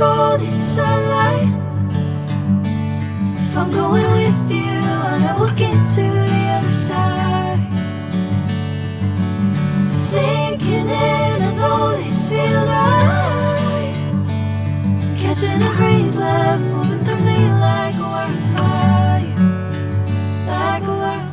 golden sunlight. If I'm going with you, I know we'll get to the other side. Sinking in, I know this feels right. Catching a breeze, love moving through me like a wildfire, like a wildfire.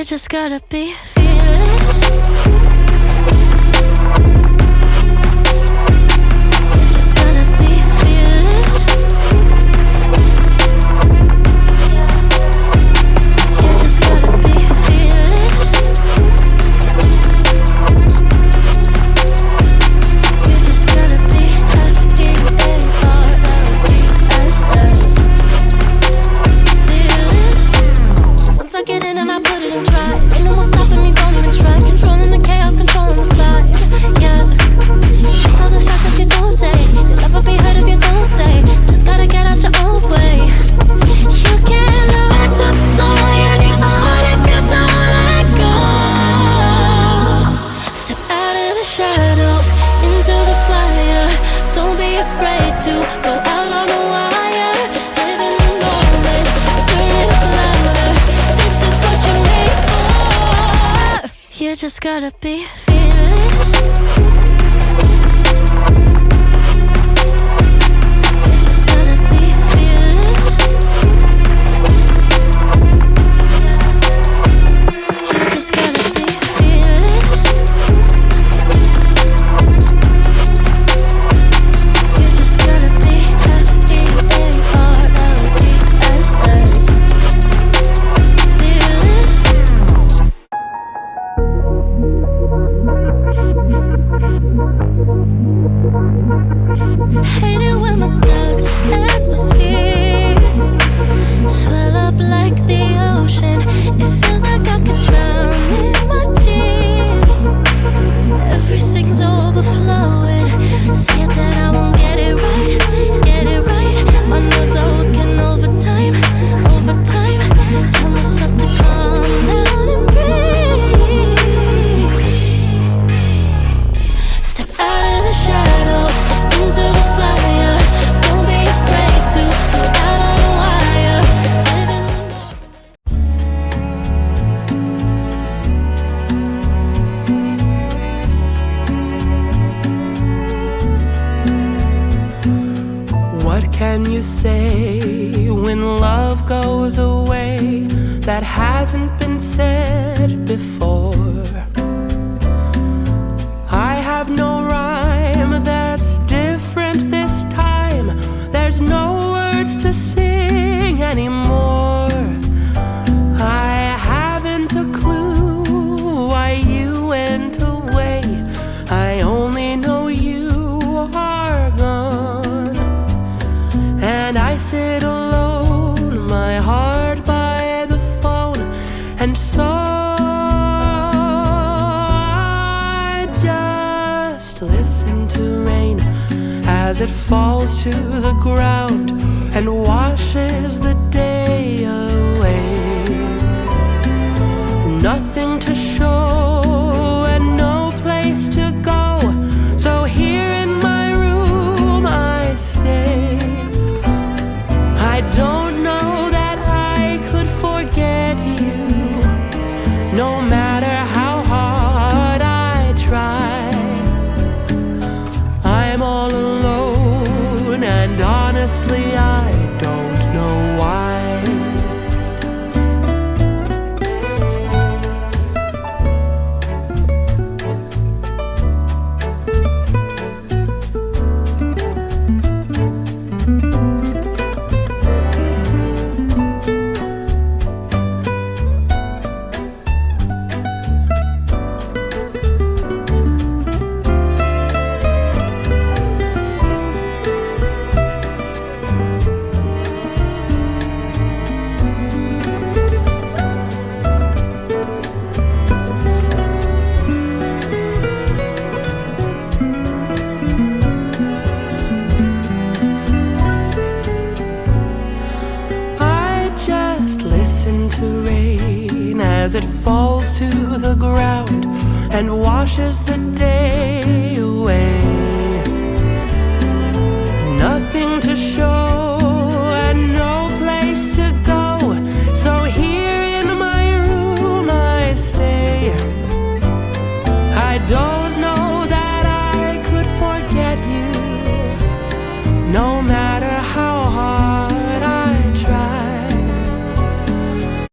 You just gotta be fearless. You just gotta be fearless. You just gotta be fearless. You just gotta be F-E-A-R-L-E-S-S. Fearless. Once I get in and I put it in drive, ain't no more stopping me, don't even try. Controlling the chaos, controlling the vibe. Yeah. Miss all the shots if you don't say. You'll never be heard if you don't say. Just gotta get out your own way. You can't learn to fly in your heart if you don't let go. Step out of the shadows, into the fire. Don't be afraid to go out on a wire. Live in the moment, turn it up louder. This is what you're made for. You just gotta be fearless. You just gotta be fearless. You just gotta be fearless. You just gotta be F-E-A-R-L-E-S-S. Fearless. Hate it when my doubts and my fears swell up like the ocean. It feels like I could drown in my tears. Everything's overflowing. Scared that I won't get it right, get it right. My nerves are working overtime, overtime. Tell myself to calm down and breathe. Step out of the shadows, into the fire. Don't be afraid to go out on a wire. Live in the What can you say when love goes away that hasn't been said before? I have no rhyme that's different this time. There's no words to sing anymore. I haven't a clue why you went away. I only know you are gone. And I sit alone, my heart by the phone. And so I just listen to rain as it falls to the ground and washes the day away. Nothing to show and no place to go. So here in my room I stay. I don't know that I could forget you, no matter how hard I try. I'm all alone, and honestly I don't know why. As it falls to the ground and washes the day away.